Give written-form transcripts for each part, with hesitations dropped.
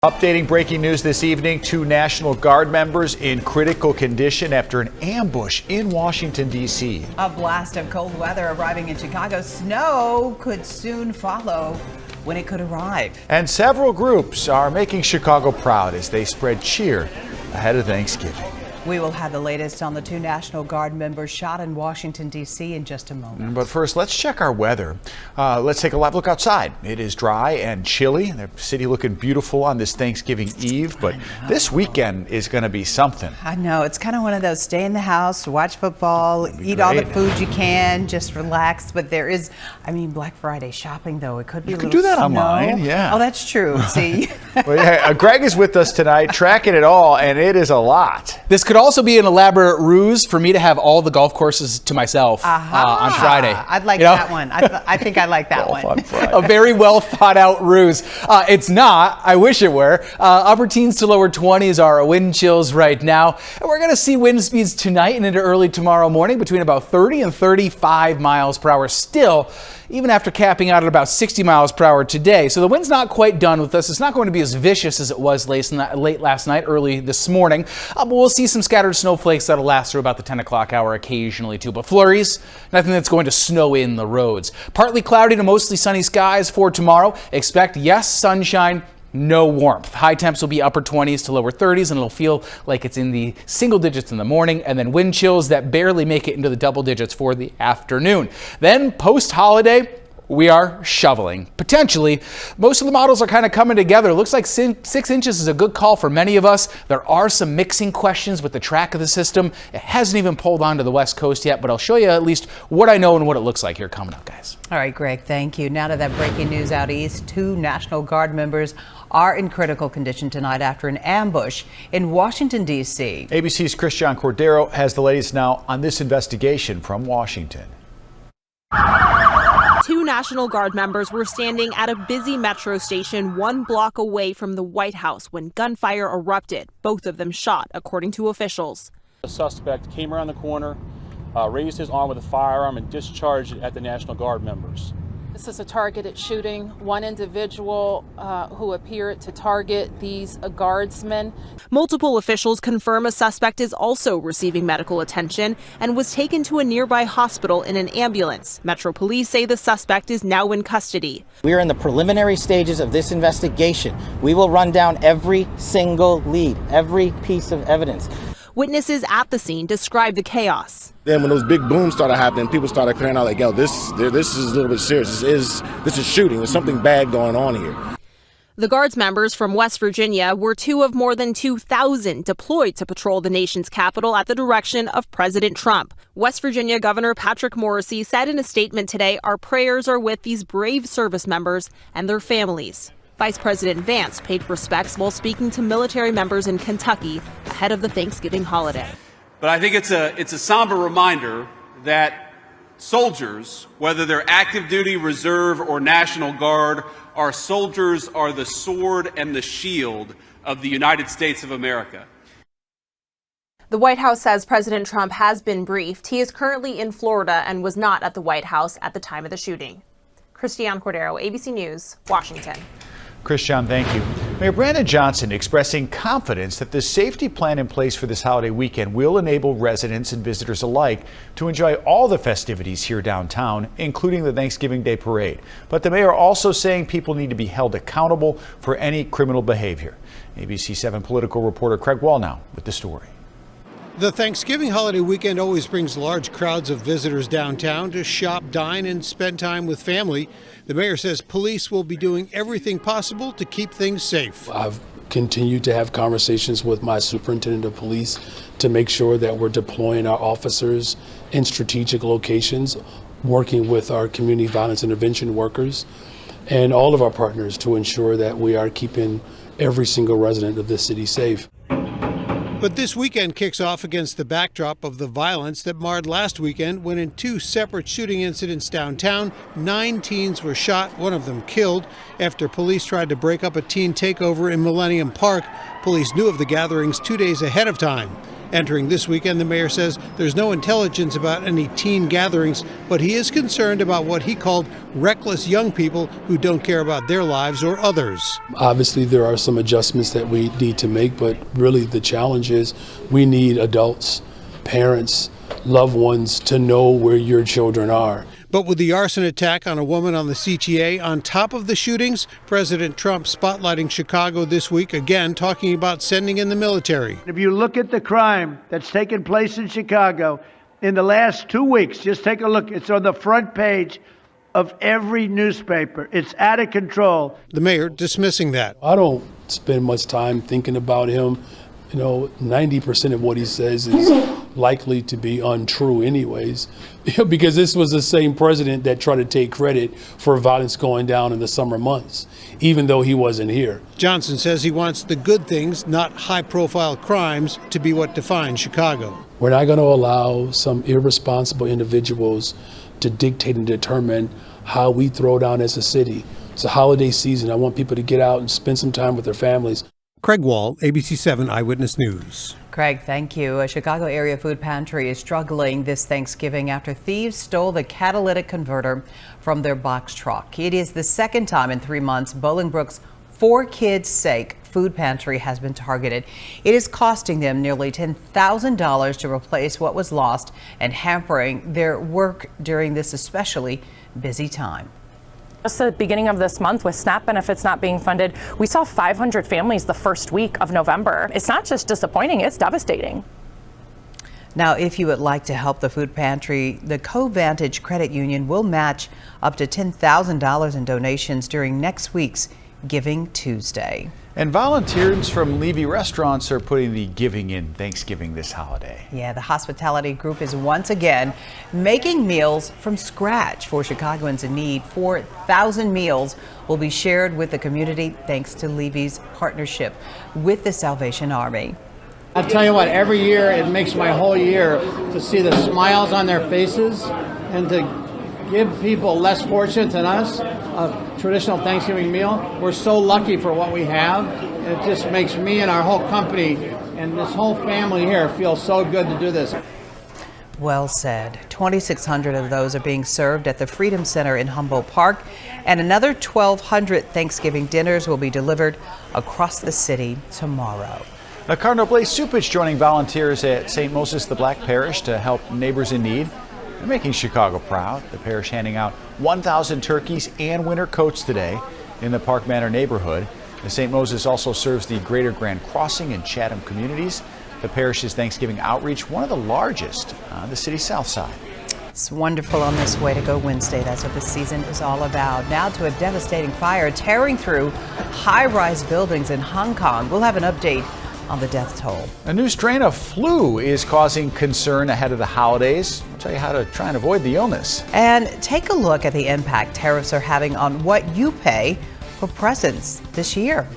Updating breaking news this evening, 2 National Guard members in critical condition after an ambush in Washington, D.C. A blast of cold weather arriving in Chicago. Snow could soon follow when it could arrive. And several groups are making Chicago proud as they spread cheer ahead of Thanksgiving. We will have the latest on the 2 National Guard members shot in Washington, D.C. in just a moment. But first, let's check our weather. Let's take a live look outside. It is dry and chilly. The city looking beautiful on this Thanksgiving Eve, but this weekend is going to be something. I know. It's kind of one of those stay in the house, watch football, eat all the food you can, just relax. But there is, Black Friday shopping, though. It could be a little do that snow. online, yeah. Oh, that's true. See? Well, yeah, Greg is with us tonight, tracking it all, and it is a lot. This could also be an elaborate ruse for me to have all the golf courses to myself on Friday. I'd like that one. I think I like that one. A very well thought out ruse. It's not. I wish it were. Upper teens to lower 20s are wind chills right now. And we're going to see wind speeds tonight and into early tomorrow morning between about 30 and 35 miles per hour still, even after capping out at about 60 miles per hour today. So the wind's not quite done with us. It's not going to be as vicious as it was late last night, early this morning. But we'll see some scattered snowflakes that'll last through about the 10 o'clock hour occasionally too. But flurries, nothing that's going to snow in the roads. Partly cloudy to mostly sunny skies for tomorrow. Expect, yes, sunshine. No warmth. High temps will be upper 20s to lower 30s, and it'll feel like it's in the single digits in the morning, and then wind chills that barely make it into the double digits for the afternoon. Then post-holiday, we are shoveling. Potentially. Most of the models are kind of coming together. Looks like 6 inches is a good call for many of us. There are some mixing questions with the track of the system. It hasn't even pulled onto the West Coast yet, but I'll show you at least what I know and what it looks like here coming up, guys. All right, Greg, thank you. Now to that breaking news out east. 2 National Guard members are in critical condition tonight after an ambush in Washington, D.C. ABC's Christian Cordero has the latest now on this investigation from Washington. 2 National Guard members were standing at a busy metro station 1 block away from the White House when gunfire erupted. Both of them shot, according to officials. The suspect came around the corner, raised his arm with a firearm and discharged it at the National Guard members. This is a targeted shooting. One individual who appeared to target these guardsmen. Multiple officials confirm a suspect is also receiving medical attention and was taken to a nearby hospital in an ambulance. Metro Police say the suspect is now in custody. We are in the preliminary stages of this investigation. We will run down every single lead, every piece of evidence. Witnesses at the scene describe the chaos. Then when those big booms started happening, people started crying out like, yo, this is a little bit serious. This is shooting. There's something bad going on here. The Guards members from West Virginia were 2 of more than 2,000 deployed to patrol the nation's capital at the direction of President Trump. West Virginia Governor Patrick Morrisey said in a statement today, "Our prayers are with these brave service members and their families." Vice President Vance paid respects while speaking to military members in Kentucky ahead of the Thanksgiving holiday. But I think it's a somber reminder that soldiers, whether they're active duty, reserve, or National Guard, our soldiers are the sword and the shield of the United States of America. The White House says President Trump has been briefed. He is currently in Florida and was not at the White House at the time of the shooting. Christian Cordero, ABC News, Washington. Christian, thank you. Mayor Brandon Johnson expressing confidence that the safety plan in place for this holiday weekend will enable residents and visitors alike to enjoy all the festivities here downtown, including the Thanksgiving Day parade. But the mayor also saying people need to be held accountable for any criminal behavior. ABC7 political reporter Craig Wallnow with the story. The Thanksgiving holiday weekend always brings large crowds of visitors downtown to shop, dine, and spend time with family. The mayor says police will be doing everything possible to keep things safe. I've continued to have conversations with my superintendent of police to make sure that we're deploying our officers in strategic locations, working with our community violence intervention workers and all of our partners to ensure that we are keeping every single resident of this city safe. But this weekend kicks off against the backdrop of the violence that marred last weekend when in 2 separate shooting incidents downtown, 9 teens were shot, one of them killed, after police tried to break up a teen takeover in Millennium Park. Police knew of the gatherings 2 days ahead of time. Entering this weekend, the mayor says there's no intelligence about any teen gatherings, but he is concerned about what he called reckless young people who don't care about their lives or others. Obviously, there are some adjustments that we need to make, but really the challenge is we need adults, parents, loved ones to know where your children are. But with the arson attack on a woman on the CTA on top of the shootings, President Trump spotlighting Chicago this week, again talking about sending in the military. If you look at the crime that's taken place in Chicago in the last 2 weeks, just take a look. It's on the front page of every newspaper. It's out of control. The mayor dismissing that. I don't spend much time thinking about him. 90% of what he says is likely to be untrue anyways, because this was the same president that tried to take credit for violence going down in the summer months, even though he wasn't here. Johnson says he wants the good things, not high-profile crimes, to be what defines Chicago. We're not going to allow some irresponsible individuals to dictate and determine how we throw down as a city. It's a holiday season. I want people to get out and spend some time with their families. Craig Wall, ABC7 Eyewitness News. Craig, thank you. A Chicago area food pantry is struggling this Thanksgiving after thieves stole the catalytic converter from their box truck. It is the second time in 3 months Bolingbrook's For Kids' Sake food pantry has been targeted. It is costing them nearly $10,000 to replace what was lost and hampering their work during this especially busy time. Just the beginning of this month, with SNAP benefits not being funded, we saw 500 families the first week of November. It's not just disappointing, it's devastating. Now, if you would like to help the food pantry, the CoVantage Credit Union will match up to $10,000 in donations during next week's Giving Tuesday. And volunteers from Levy Restaurants are putting the giving in Thanksgiving this holiday. Yeah, the hospitality group is once again making meals from scratch for Chicagoans in need. 4,000 meals will be shared with the community thanks to Levy's partnership with the Salvation Army. I'll tell you what, every year it makes my whole year to see the smiles on their faces and to give people less fortunate than us a traditional Thanksgiving meal. We're so lucky for what we have. It just makes me and our whole company and this whole family here feel so good to do this. Well said. 2,600 of those are being served at the Freedom Center in Humboldt Park, and another 1,200 Thanksgiving dinners will be delivered across the city tomorrow. Now, Cardinal Blaise Supich joining volunteers at St. Moses the Black Parish to help neighbors in need. They're making Chicago proud. The parish handing out 1,000 turkeys and winter coats today in the Park Manor neighborhood. The St. Moses also serves the Greater Grand Crossing and Chatham communities. The parish's Thanksgiving outreach, one of the largest on the city's south side. It's wonderful on this Way to Go Wednesday. That's what this season is all about. Now to a devastating fire tearing through high-rise buildings in Hong Kong. We'll have an update on the death toll. A new strain of flu is causing concern ahead of the holidays. I'll tell you how to try and avoid the illness. And take a look at the impact tariffs are having on what you pay for presents this year.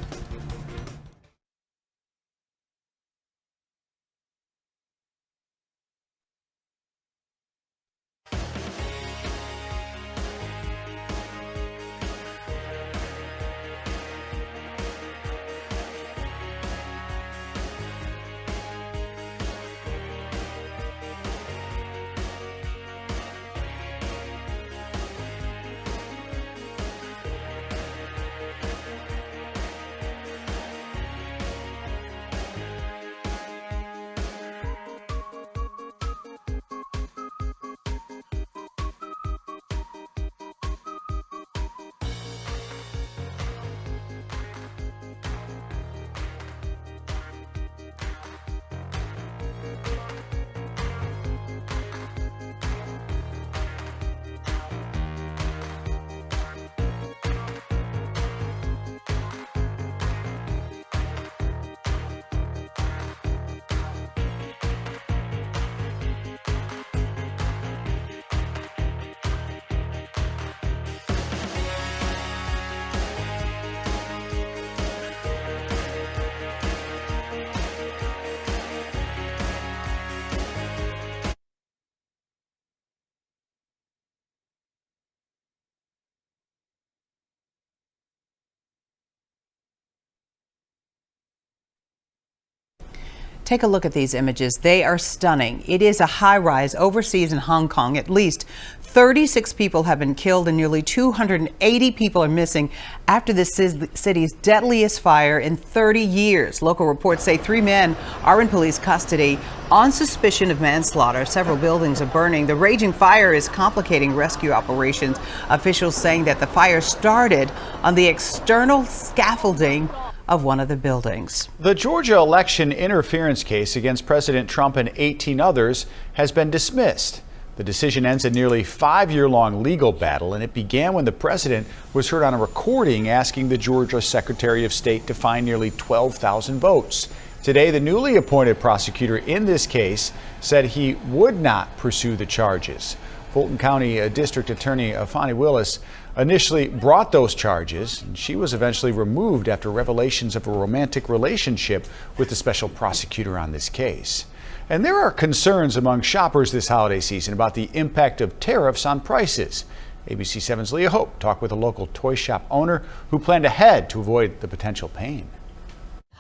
Take a look at these images. They are stunning. It is a high-rise overseas in Hong Kong. At least 36 people have been killed and nearly 280 people are missing after the city's deadliest fire in 30 years. Local reports say 3 men are in police custody on suspicion of manslaughter. Several buildings are burning. The raging fire is complicating rescue operations. Officials saying that the fire started on the external scaffolding of one of the buildings. The Georgia election interference case against President Trump and 18 others has been dismissed. The decision ends a nearly 5-year-long legal battle, and it began when the president was heard on a recording asking the Georgia Secretary of State to find nearly 12,000 votes. Today, the newly appointed prosecutor in this case said he would not pursue the charges. Fulton County District Attorney Fani Willis initially brought those charges, and she was eventually removed after revelations of a romantic relationship with the special prosecutor on this case. And there are concerns among shoppers this holiday season about the impact of tariffs on prices. ABC7's Leah Hope talked with a local toy shop owner who planned ahead to avoid the potential pain.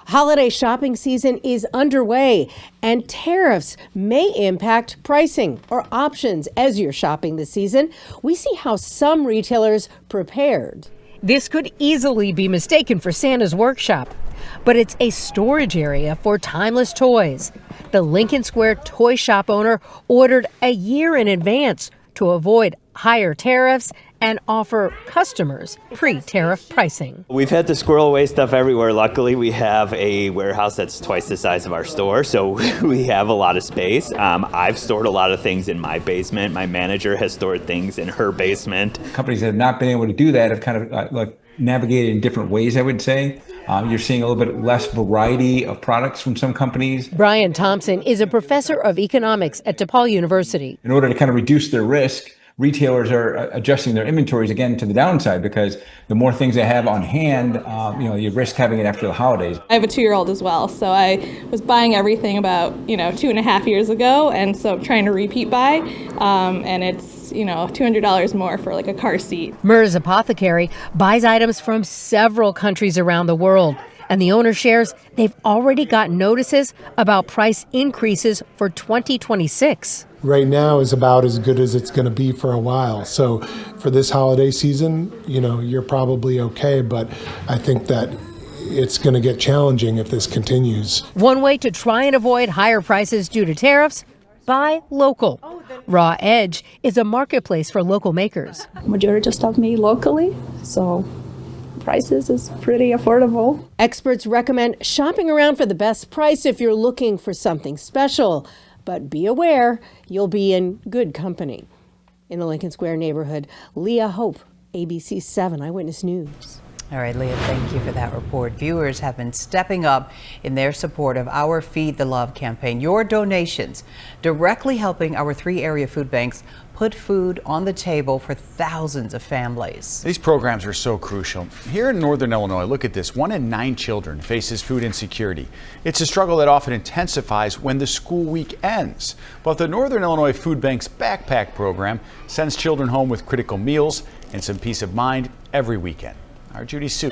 Holiday shopping season is underway, and tariffs may impact pricing or options as you're shopping this season. We see how some retailers prepared. This could easily be mistaken for Santa's workshop, but it's a storage area for timeless toys. The Lincoln Square toy shop owner ordered a year in advance to avoid higher tariffs and offer customers pre-tariff pricing. We've had to squirrel away stuff everywhere. Luckily, we have a warehouse that's twice the size of our store, so we have a lot of space. I've stored a lot of things in my basement. My manager has stored things in her basement. Companies that have not been able to do that have kind of navigated in different ways, I would say. You're seeing a little bit less variety of products from some companies. Brian Thompson is a professor of economics at DePaul University. In order to kind of reduce their risk, retailers are adjusting their inventories again to the downside, because the more things they have on hand, you risk having it after the holidays. I have a 2-year-old as well, so I was buying everything about 2.5 years ago, and so trying to repeat buy, and it's $200 more for like a car seat. Mers Apothecary buys items from several countries around the world, and the owner shares they've already gotten notices about price increases for 2026. Right now is about as good as it's going to be for a while. So for this holiday season, you're probably okay, but I think that it's going to get challenging if this continues. One way to try and avoid higher prices due to tariffs: buy local. Raw Edge is a marketplace for local makers. Majority of stuff made locally, so prices is pretty affordable. Experts recommend shopping around for the best price if you're looking for something special. But be aware, you'll be in good company. In the Lincoln Square neighborhood, Leah Hope, ABC7 Eyewitness News. All right, Leah, thank you for that report. Viewers have been stepping up in their support of our Feed the Love campaign. Your donations directly helping our 3 area food banks put food on the table for thousands of families. These programs are so crucial. Here in Northern Illinois, look at this. 1 in 9 children faces food insecurity. It's a struggle that often intensifies when the school week ends. But the Northern Illinois Food Bank's Backpack program sends children home with critical meals and some peace of mind every weekend. Our Judy Sue.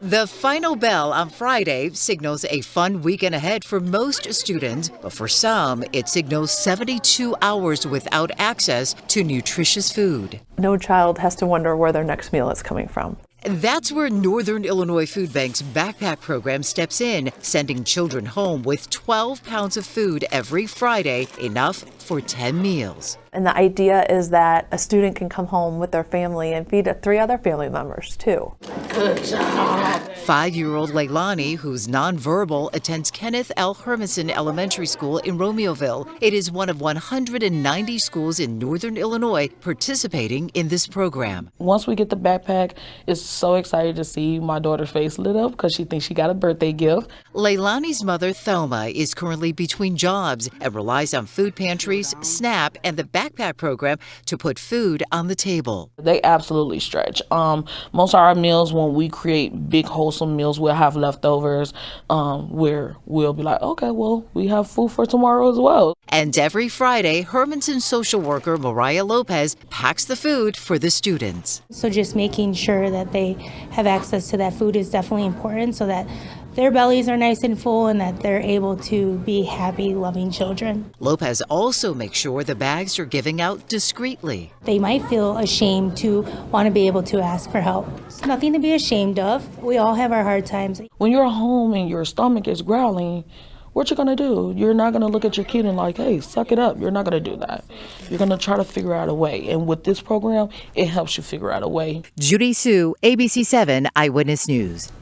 The final bell on Friday signals a fun weekend ahead for most students, but for some, it signals 72 hours without access to nutritious food. No child has to wonder where their next meal is coming from. That's where Northern Illinois Food Bank's Backpack program steps in, sending children home with 12 pounds of food every Friday, enough for 10 meals. And the idea is that a student can come home with their family and feed 3 other family members too. Good job. 5-year-old Leilani, who's nonverbal, attends Kenneth L. Hermanson Elementary School in Romeoville. It is one of 190 schools in Northern Illinois participating in this program. Once we get the backpack, it's so excited to see my daughter's face lit up because she thinks she got a birthday gift. Leilani's mother, Thelma, is currently between jobs and relies on food pantries, SNAP, and the Backpack program to put food on the table. They absolutely stretch. Most of our meals, when we create big wholesome meals, we'll have leftovers where we'll be like, okay, well, we have food for tomorrow as well. And every Friday, Hermanson social worker Mariah Lopez packs the food for the students. So just making sure that they have access to that food is definitely important so that their bellies are nice and full and that they're able to be happy, loving children. Lopez also makes sure the bags are giving out discreetly. They might feel ashamed to want to be able to ask for help. It's nothing to be ashamed of. We all have our hard times. When you're home and your stomach is growling, what you gonna do? You're not gonna look at your kid and like, hey, suck it up. You're not gonna do that. You're gonna try to figure out a way. And with this program, it helps you figure out a way. Judy Sue, ABC7 Eyewitness News.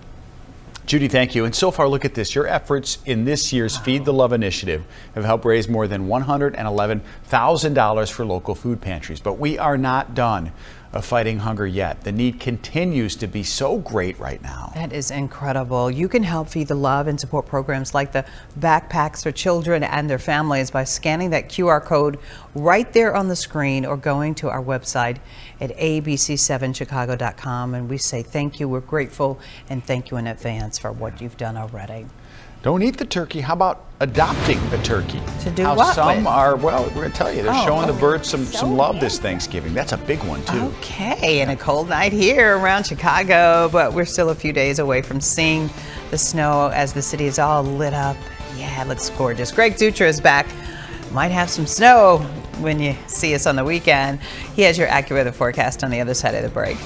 Judy, thank you. And so far, look at this. Your efforts in this year's Feed the Love initiative have helped raise more than $111,000 for local food pantries. But we are not done fighting hunger yet. The need continues to be so great right now. That is incredible. You can help Feed the Love and support programs like the backpacks for children and their families by scanning that QR code right there on the screen or going to our website at ABC7Chicago.com. And we say thank you. We're grateful and thank you in advance for what you've done already. Don't eat the turkey. How about adopting a turkey? To do How what some with? are, well, we're going to tell you, they're showing the birds some love this Thanksgiving. That's a big one, too. Okay, and a cold night here around Chicago, but we're still a few days away from seeing the snow as the city is all lit up. Yeah, it looks gorgeous. Greg Zutra is back. Might have some snow when you see us on the weekend. He has your accurate weather forecast on the other side of the break.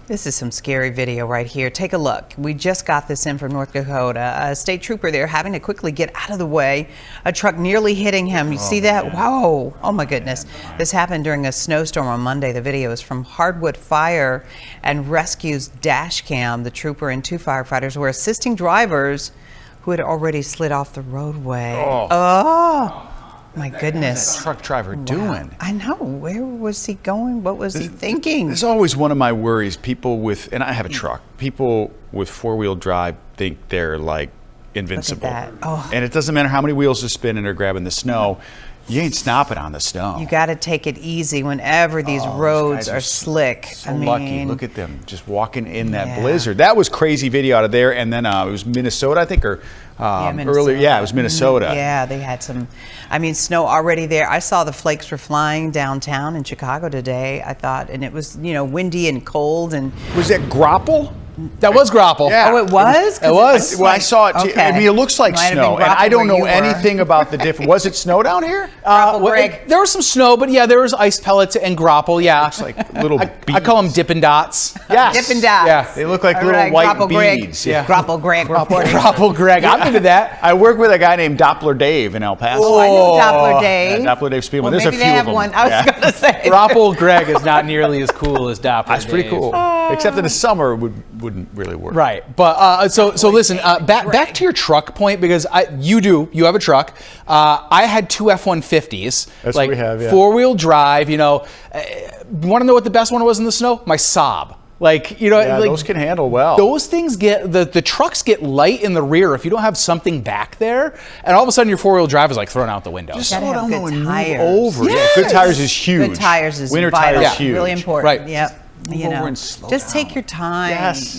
This is some scary video right here. Take a look. We just got this in from North Dakota. A state trooper there having to quickly get out of the way. A truck nearly hitting him. You see that? Whoa. Oh my goodness. This happened during a snowstorm on Monday. The video is from Hardwood Fire and Rescue's dash cam. The trooper and two firefighters were assisting drivers who had already slid off the roadway. Oh. My goodness. What's that truck driver doing? I know. Where was he going? What was he thinking? There's always one of my worries. People with, and I have a truck, people with four-wheel drive think they're like invincible. Look at that. Oh. And it doesn't matter how many wheels are spinning or grabbing the snow. You ain't stopping on the snow. You got to take it easy whenever these roads are slick. So lucky. Look at them just walking in that blizzard. That was crazy video out of there. And then it was Minnesota, I think, or earlier. Yeah, it was Minnesota. Yeah, they had some, snow already there. I saw the flakes were flying downtown in Chicago today. I thought, and it was, windy and cold. And was that grapple? That was grapple. Yeah. Oh, it was? It was. Well, I saw it too. Okay. It looks like snow, and I don't know anything about the difference. Was it snow down here? There was some snow, but yeah, there was ice pellets and grapple. Yeah, looks like little. I call them Dippin' Dots. Yes, Dippin' Dots. Yeah, they look like little white Grapple beads. Greg. Yeah. Grapple Greg reporting. Grapple Greg. I'm into that. I work with a guy named Doppler Dave in El Paso. Oh, I know Doppler Dave. Yeah, Doppler Dave Spielman. Well, There's maybe a few they of have them. one. I was going to say. Grapple Greg is not nearly as cool as Doppler That's Dave. pretty cool. Except in the summer, it wouldn't really work. Right, but so listen. Back to your truck point, because you have a truck. I had two F-150s. That's like what we have. Yeah. 4-wheel drive. You want to know what the best one was in the snow? My Saab. Those can handle well. Those things get the trucks get light in the rear if you don't have something back there, and all of a sudden your 4-wheel drive is like thrown out the window. Just slow down and move tires. over. Yes. Yeah, good tires is huge. Good tires is Winter vital. tires is huge. Really important. Right. Yep. Move over and slow just down. take your time. Yes.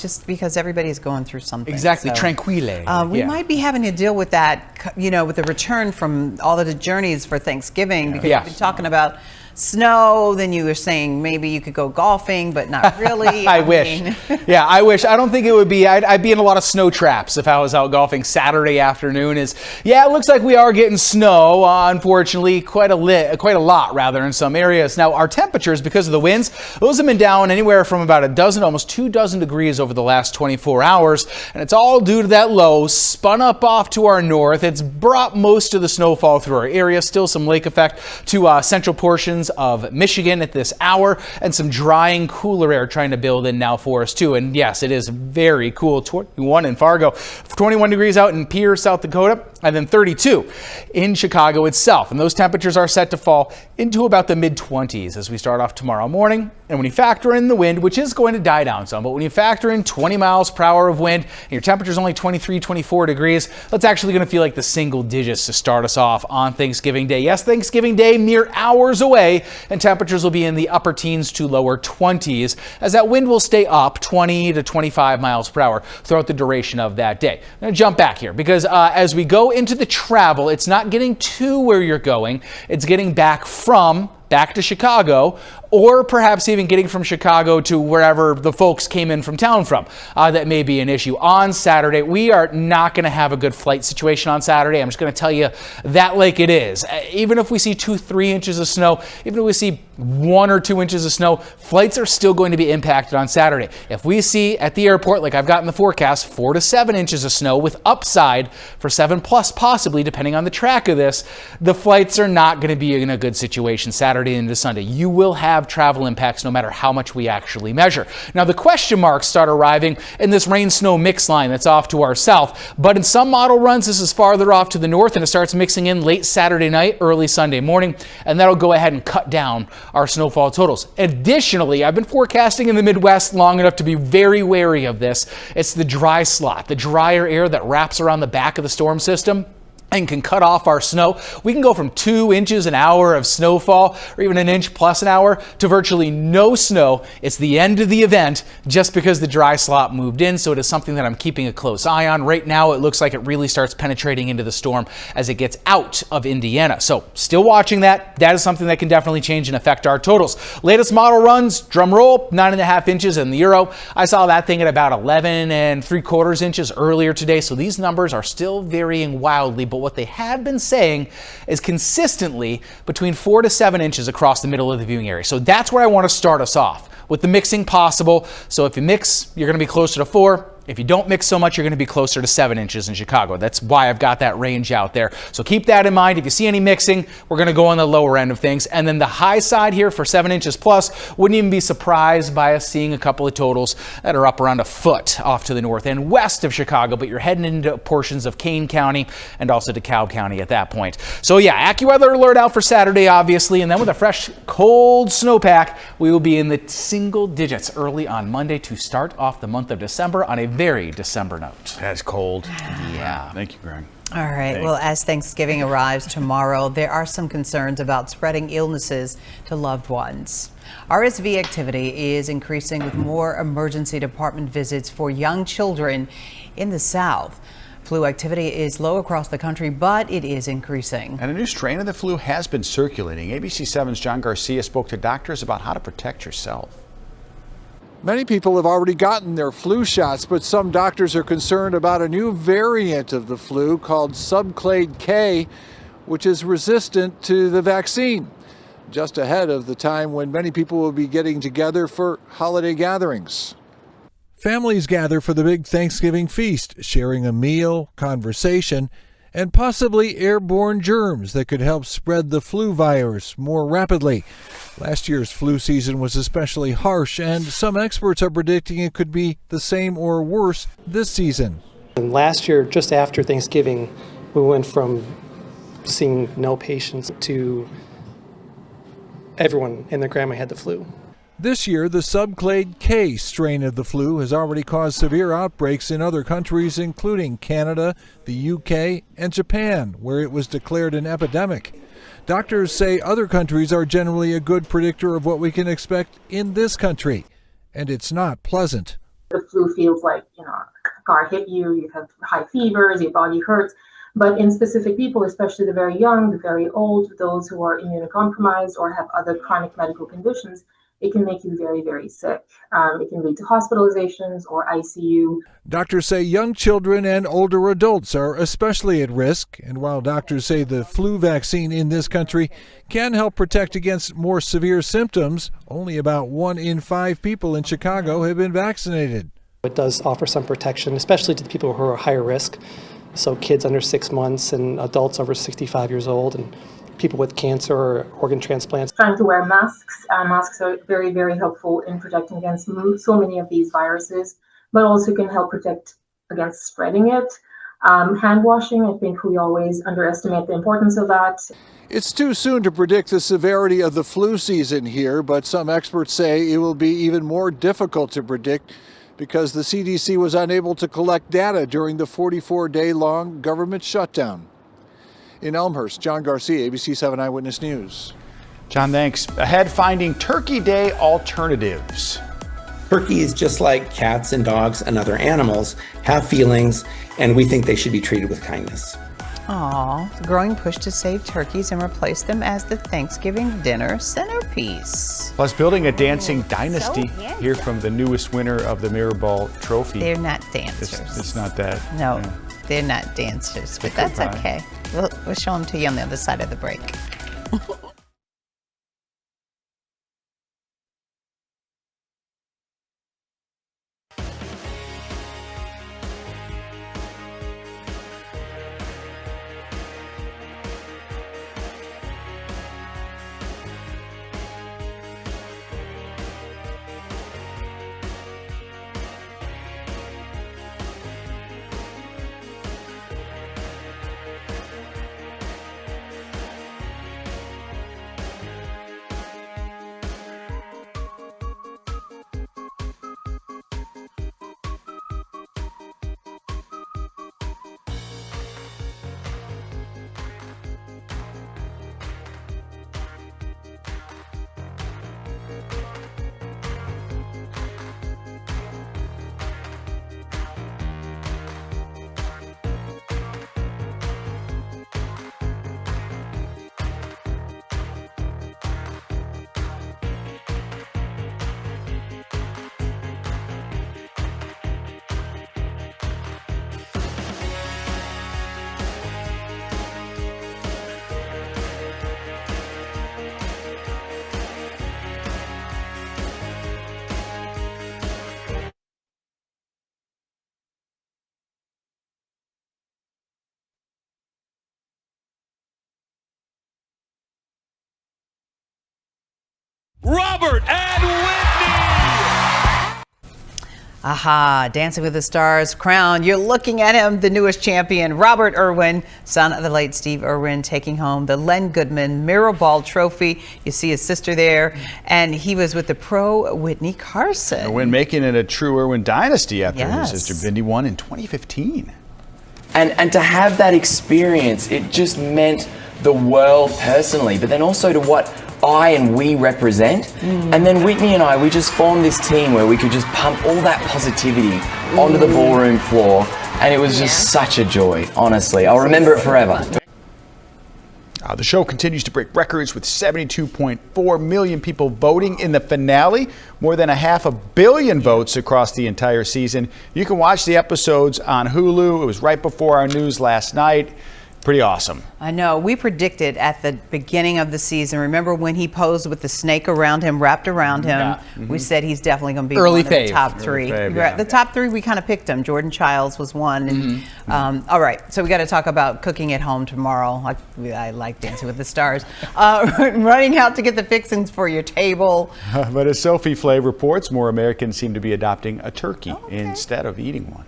Just because everybody's going through something. Exactly, So, tranquille. we might be having to deal with that, with the return from all of the journeys for Thanksgiving, because Yeah. we've been talking about snow. Then you were saying maybe you could go golfing, but not really. I wish. Yeah, I wish. I don't think it would be. I'd be in a lot of snow traps if I was out golfing Saturday afternoon. It looks like we are getting snow, unfortunately, quite a lot rather in some areas. Now, our temperatures, because of the winds, those have been down anywhere from about a dozen, almost 2 dozen degrees over the last 24 hours. And it's all due to that low spun up off to our north. It's brought most of the snowfall through our area. Still some lake effect to central portions of Michigan at this hour, and some drying, cooler air trying to build in now for us too. And yes, it is very cool. 21 in Fargo, 21 degrees out in Pierce, South Dakota, and then 32 in Chicago itself. And those temperatures are set to fall into about the mid-20s as we start off tomorrow morning. And when you factor in the wind, which is going to die down some, but when you factor in 20 miles per hour of wind and your temperature is only 23, 24 degrees, that's actually going to feel like the single digits to start us off on Thanksgiving Day. Yes, Thanksgiving Day mere hours away, and temperatures will be in the upper teens to lower 20s as that wind will stay up 20 to 25 miles per hour throughout the duration of that day. I'm going to jump back here because as we go into the travel, it's not getting to where you're going, it's getting back to Chicago, or perhaps even getting from Chicago to wherever the folks came in from town from. That may be an issue. On Saturday, we are not going to have a good flight situation on Saturday. I'm just going to tell you that like it is. Even if we see 2-3 inches of snow, even if we see 1 or 2 inches of snow, flights are still going to be impacted on Saturday. If we see at the airport, like I've got in the forecast, 4 to 7 inches of snow with upside for 7 plus possibly, depending on the track of this, the flights are not going to be in a good situation Saturday into Sunday. You will have travel impacts no matter how much we actually measure. Now, the question marks start arriving in this rain-snow mix line that's off to our south, but in some model runs, this is farther off to the north, and it starts mixing in late Saturday night, early Sunday morning, and that'll go ahead and cut down our snowfall totals. Additionally, I've been forecasting in the Midwest long enough to be very wary of this. It's the dry slot, the drier air that wraps around the back of the storm system and can cut off our snow. We can go from 2 inches an hour of snowfall, or even 1 inch plus an hour, to virtually no snow. It's the end of the event just because the dry slot moved in, so it is something that I'm keeping a close eye on. Right now, it looks like it really starts penetrating into the storm as it gets out of Indiana. So still watching that. That is something that can definitely change and affect our totals. Latest model runs, drum roll, 9.5 inches in the Euro. I saw that thing at about 11 3/4 inches earlier today, so these numbers are still varying wildly, but what they have been saying is consistently between 4 to 7 inches across the middle of the viewing area. So that's where I want to start us off with the mixing possible. So if you mix, you're going to be closer to 4. If you don't mix so much, you're going to be closer to 7 inches in Chicago. That's why I've got that range out there. So keep that in mind. If you see any mixing, we're going to go on the lower end of things. And then the high side here for 7 inches plus, wouldn't even be surprised by us seeing a couple of totals that are up around a foot off to the north and west of Chicago, but you're heading into portions of Kane County and also DeKalb County at that point. So yeah, AccuWeather alert out for Saturday, obviously. And then with a fresh, cold snowpack, we will be in the single digits early on Monday to start off the month of December on a very December note. That's cold. Yeah. Thank you, Greg. All right. Well, as Thanksgiving arrives tomorrow, there are some concerns about spreading illnesses to loved ones. RSV activity is increasing with more emergency department visits for young children in the South. Flu activity is low across the country, but it is increasing. And a new strain of the flu has been circulating. ABC7's John Garcia spoke to doctors about how to protect yourself. Many people have already gotten their flu shots, but some doctors are concerned about a new variant of the flu called subclade K, which is resistant to the vaccine, just ahead of the time when many people will be getting together for holiday gatherings. Families gather for the big Thanksgiving feast, sharing a meal, conversation, and possibly airborne germs that could help spread the flu virus more rapidly. Last year's flu season was especially harsh, and some experts are predicting it could be the same or worse this season. And last year, just after Thanksgiving, we went from seeing no patients to everyone and their grandma had the flu. This year, the subclade K strain of the flu has already caused severe outbreaks in other countries, including Canada, the UK, and Japan, where it was declared an epidemic. Doctors say other countries are generally a good predictor of what we can expect in this country, and it's not pleasant. The flu feels like, a car hit you, you have high fevers, your body hurts. But in specific people, especially the very young, the very old, those who are immunocompromised or have other chronic medical conditions, it can make you very, very sick. It can lead to hospitalizations or ICU. Doctors say young children and older adults are especially at risk. And while doctors say the flu vaccine in this country can help protect against more severe symptoms, only about 1 in 5 people in Chicago have been vaccinated. It does offer some protection, especially to the people who are higher risk. So kids under 6 months and adults over 65 years old and people with cancer or organ transplants. Trying to wear masks. Masks are very, very helpful in protecting against so many of these viruses, but also can help protect against spreading it. Hand washing, I think we always underestimate the importance of that. It's too soon to predict the severity of the flu season here, but some experts say it will be even more difficult to predict because the CDC was unable to collect data during the 44-day-long government shutdown. In Elmhurst, John Garcia, ABC7 Eyewitness News. John, thanks. Ahead, finding Turkey Day alternatives. Turkey is just like cats and dogs and other animals, have feelings, and we think they should be treated with kindness. Aw, the growing push to save turkeys and replace them as the Thanksgiving dinner centerpiece. Plus, building a dancing dynasty. Hear from the newest winner of the Mirrorball Trophy. They're not dancers. It's not that. No, yeah. They're not dancers, but that's okay. We'll show them to you on the other side of the break. Robert and Whitney! Aha, Dancing with the Stars crown. You're looking at him, the newest champion, Robert Irwin, son of the late Steve Irwin, taking home the Len Goodman Mirrorball Trophy. You see his sister there, and he was with the pro Whitney Carson. Irwin making it a true Irwin dynasty after his sister Bindi won in 2015. And to have that experience, it just meant the world personally, but then also to what I and we represent. And then Whitney and I, we just formed this team where we could just pump all that positivity onto the ballroom floor, and it was just such a joy, honestly. I'll remember it forever. The show continues to break records with 72.4 million people voting in the finale, more than 500 million votes across the entire season. You can watch the episodes on Hulu. It was right before our news last night. Pretty awesome. I know. We predicted at the beginning of the season, remember when he posed with the snake around him, wrapped around him? Yeah. We said he's definitely going to be one of the top three. The top three, we kind of picked him. Jordan Childs was one. And, all right, so we got to talk about cooking at home tomorrow. I like Dancing with the Stars. Running out to get the fixings for your table. But as Sophie Flav reports, more Americans seem to be adopting a turkey instead of eating one.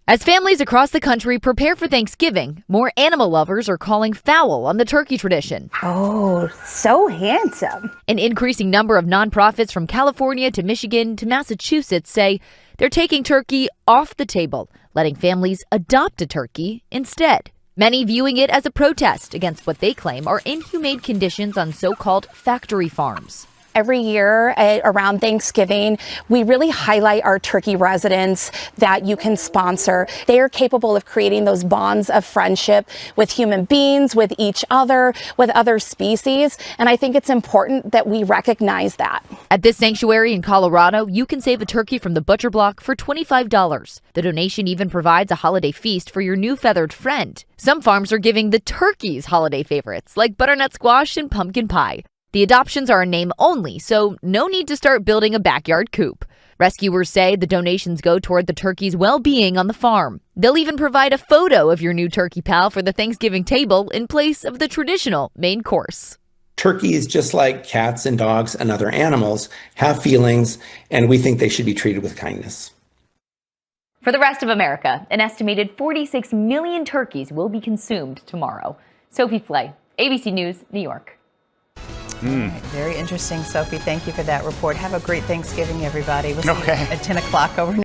As families across the country prepare for Thanksgiving, more animal lovers are calling foul on the turkey tradition. Oh, so handsome. An increasing number of nonprofits from California to Michigan to Massachusetts say they're taking turkey off the table, letting families adopt a turkey instead. many viewing it as a protest against what they claim are inhumane conditions on so-called factory farms. Every year around Thanksgiving, we really highlight our turkey residents that you can sponsor. They are capable of creating those bonds of friendship with human beings, with each other, with other species. And I think it's important that we recognize that. At this sanctuary in Colorado, you can save a turkey from the butcher block for $25. The donation even provides a holiday feast for your new feathered friend. Some farms are giving the turkeys holiday favorites like butternut squash and pumpkin pie. The adoptions are a name only, so no need to start building a backyard coop. Rescuers say the donations go toward the turkey's well-being on the farm. They'll even provide a photo of your new turkey pal for the Thanksgiving table in place of the traditional main course. Turkeys, just like cats and dogs and other animals, have feelings, and we think they should be treated with kindness. For the rest of America, an estimated 46 million turkeys will be consumed tomorrow. Sophie Flay, ABC News, New York. Right, very interesting, Sophie. Thank you for that report. Have a great Thanksgiving, everybody. We'll see you at 10 o'clock over